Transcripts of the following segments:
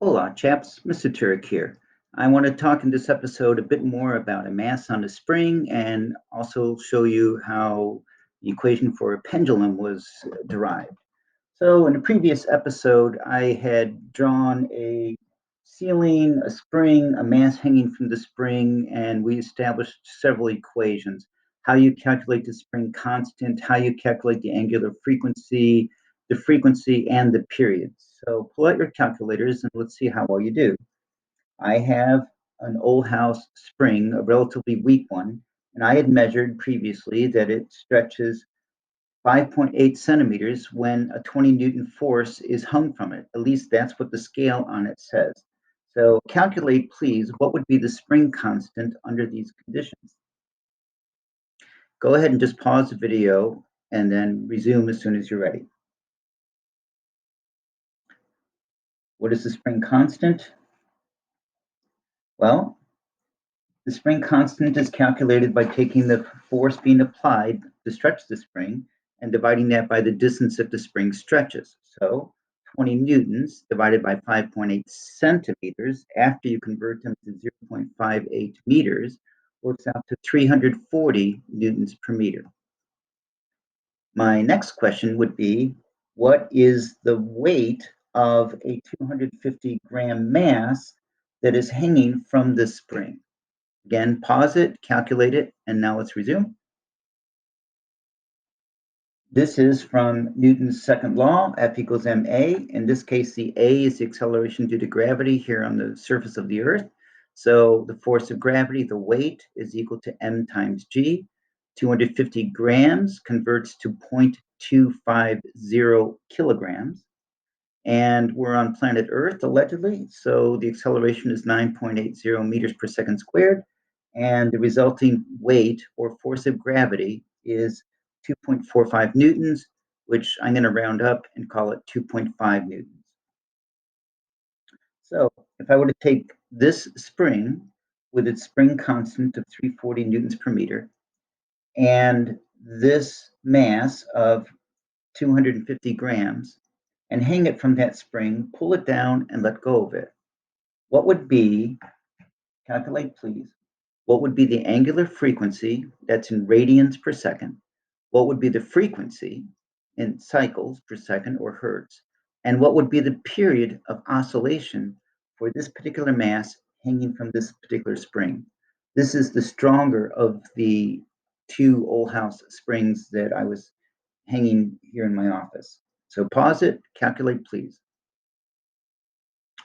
Hola, chaps. Mr. Turek here. I want to talk in this episode a bit more about a mass on a spring and also show you how the equation for a pendulum was derived. So, in the previous episode, I had drawn a ceiling, a spring, a mass hanging from the spring, and we established several equations. How you calculate the spring constant, how you calculate the angular frequency, the frequency, and the period. So, pull out your calculators and let's see how well you do. I have an old house spring, a relatively weak one, and I had measured previously that it stretches 5.8 centimeters when a 20 Newton force is hung from it. At least that's what the scale on it says. So calculate, please, what would be the spring constant under these conditions. Go ahead and just pause the video and then resume as soon as you're ready. What is the spring constant? Well, the spring constant is calculated by taking the force being applied to stretch the spring and dividing that by the distance that the spring stretches. So 20 newtons divided by 5.8 centimeters after you convert them to 0.58 meters works out to 340 newtons per meter. My next question would be, what is the weight of a 250-gram mass that is hanging from this spring? Again, pause it, calculate it, and now let's resume. This is from Newton's second law, F equals ma. In this case, the a is the acceleration due to gravity here on the surface of the Earth. So the force of gravity, the weight, is equal to m times g. 250 grams converts to 0.250 kilograms. And we're on planet Earth, allegedly, so the acceleration is 9.80 meters per second squared, and the resulting weight or force of gravity is 2.45 newtons, which I'm going to round up and call it 2.5 newtons. So if I were to take this spring with its spring constant of 340 newtons per meter and this mass of 250 grams and hang it from that spring, pull it down and let go of it, what would be, calculate please, what would be the angular frequency that's in radians per second? What would be the frequency in cycles per second or hertz? And what would be the period of oscillation for this particular mass hanging from this particular spring? This is the stronger of the two old house springs that I was hanging here in my office. So pause it, calculate please.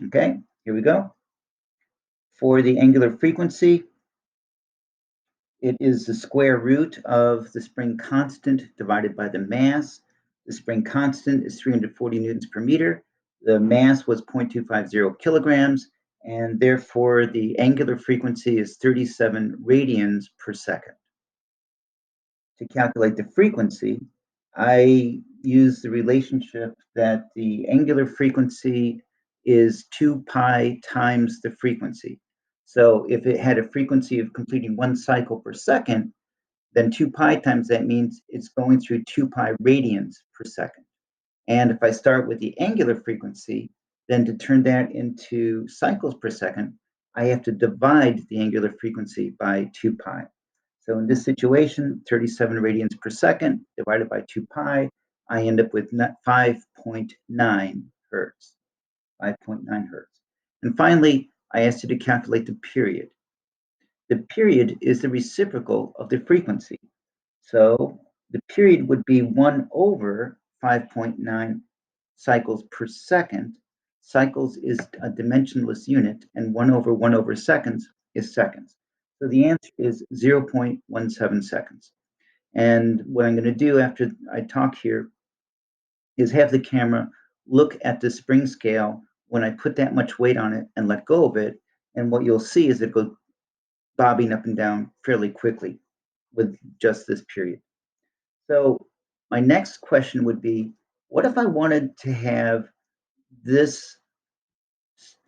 Okay, here we go. For the angular frequency, it is the square root of the spring constant divided by the mass. The spring constant is 340 newtons per meter. The mass was 0.250 kilograms, and therefore the angular frequency is 37 radians per second. To calculate the frequency, I use the relationship that the angular frequency is 2 pi times the frequency. So if it had a frequency of completing one cycle per second, then 2 pi times that means it's going through 2 pi radians per second. And if I start with the angular frequency, then to turn that into cycles per second, I have to divide the angular frequency by 2 pi. So in this situation, 37 radians per second divided by 2 pi, I end up with 5.9 hertz. 5.9 hertz. And finally, I asked you to calculate the period. The period is the reciprocal of the frequency. So the period would be 1 over 5.9 cycles per second. Cycles is a dimensionless unit, and 1 over seconds is seconds. So the answer is 0.17 seconds. And what I'm going to do after I talk here is have the camera look at the spring scale when I put that much weight on it and let go of it. And what you'll see is it goes bobbing up and down fairly quickly with just this period. So my next question would be, what if I wanted to have this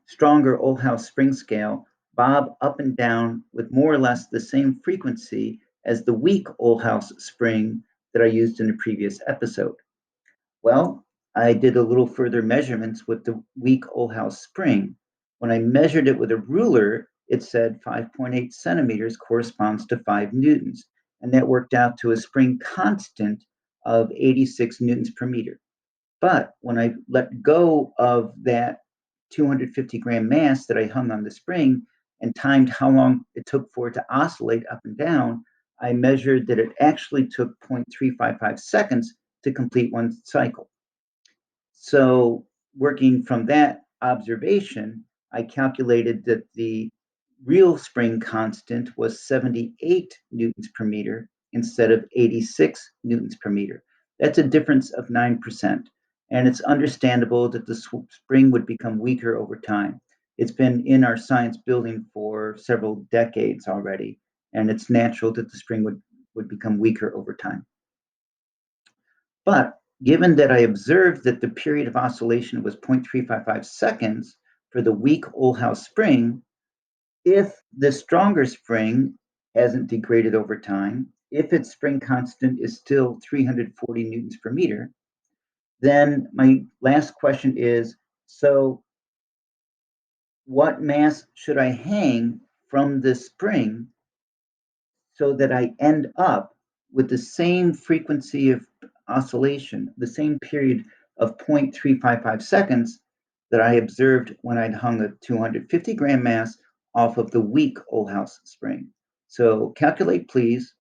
stronger old house spring scale bob up and down with more or less the same frequency as the weak old house spring that I used in the previous episode? Well, I did a little further measurements with the weak Ohlhouse spring. When I measured it with a ruler, it said 5.8 centimeters corresponds to 5 newtons, and that worked out to a spring constant of 86 newtons per meter. But when I let go of that 250-gram mass that I hung on the spring and timed how long it took for it to oscillate up and down, I measured that it actually took 0.355 seconds to complete one cycle. So, working from that observation, I calculated that the real spring constant was 78 newtons per meter instead of 86 newtons per meter. That's a difference of 9%. And it's understandable that the spring would become weaker over time. It's been in our science building for several decades already, and it's natural that the spring would become weaker over time. But given that I observed that the period of oscillation was 0.355 seconds for the weak Ohlhouse spring, if the stronger spring hasn't degraded over time, if its spring constant is still 340 newtons per meter, then my last question is, so what mass should I hang from this spring so that I end up with the same frequency of oscillation, the same period of 0.355 seconds that I observed when I'd hung a 250-gram mass off of the weak Ohlhouse spring. So calculate, please.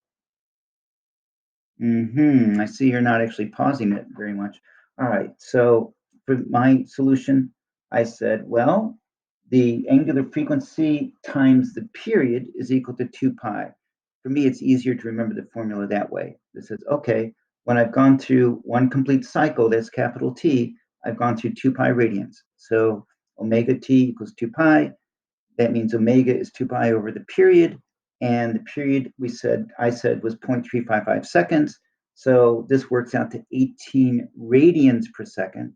I see you're not actually pausing it very much. All right, so for my solution, I said, well, the angular frequency times the period is equal to 2 pi. For me, it's easier to remember the formula that way. This says, okay, when I've gone through one complete cycle, that's capital T, I've gone through 2 pi radians. So omega T equals 2 pi. That means omega is 2 pi over the period, and the period I said was 0.355 seconds. So this works out to 18 radians per second.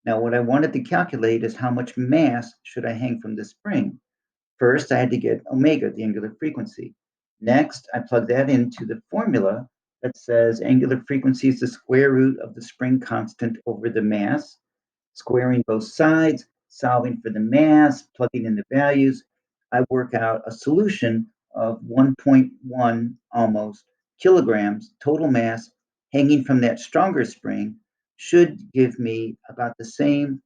Now, what I wanted to calculate is how much mass should I hang from the spring. First, I had to get omega, the angular frequency. Next, I plug that into the formula that says angular frequency is the square root of the spring constant over the mass. Squaring both sides, solving for the mass, plugging in the values, I work out a solution of 1.1 almost kilograms total mass hanging from that stronger spring should give me about the same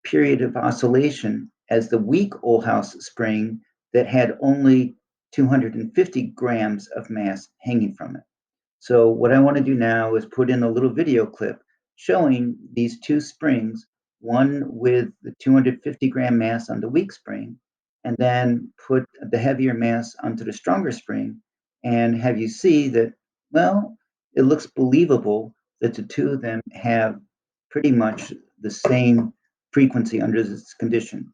period of oscillation as the weak Ohlhouse spring that had only 250 grams of mass hanging from it. So what I want to do now is put in a little video clip showing these two springs, one with the 250-gram mass on the weak spring, and then put the heavier mass onto the stronger spring, and have you see that, well, it looks believable that the two of them have pretty much the same frequency under this condition.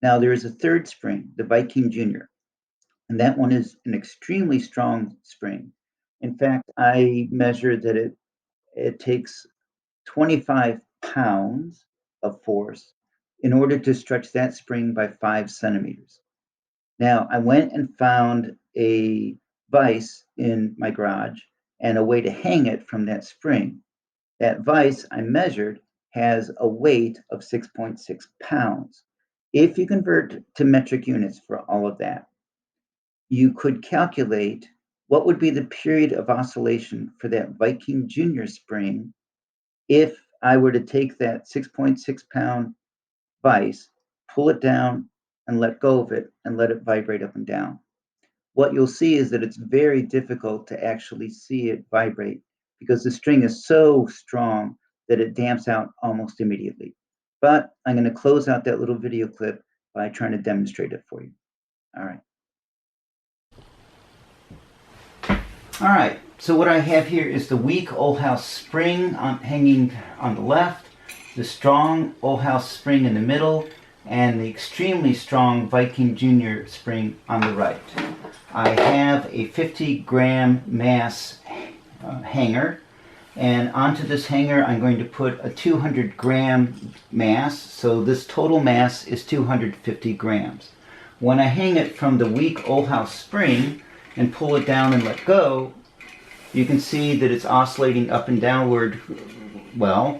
Now, there is a third spring, the Viking Junior, and that one is an extremely strong spring. In fact, I measured that it takes 25 pounds of force in order to stretch that spring by 5 centimeters. Now, I went and found a vise in my garage and a way to hang it from that spring. That vise I measured has a weight of 6.6 pounds. If you convert to metric units for all of that, you could calculate what would be the period of oscillation for that Viking Junior spring if I were to take that 6.6 pound vise, pull it down, and let go of it and let it vibrate up and down. What you'll see is that it's very difficult to actually see it vibrate because the string is so strong that it damps out almost immediately. But I'm going to close out that little video clip by trying to demonstrate it for you. All right. All right, so what I have here is the weak Ohlhouse spring hanging on the left, the strong Ohlhouse spring in the middle, and the extremely strong Viking Junior spring on the right. I have a 50-gram mass hanger, and onto this hanger I'm going to put a 200-gram mass, so this total mass is 250 grams. When I hang it from the weak Ohlhouse spring and pull it down and let go, you can see that it's oscillating up and downward, well,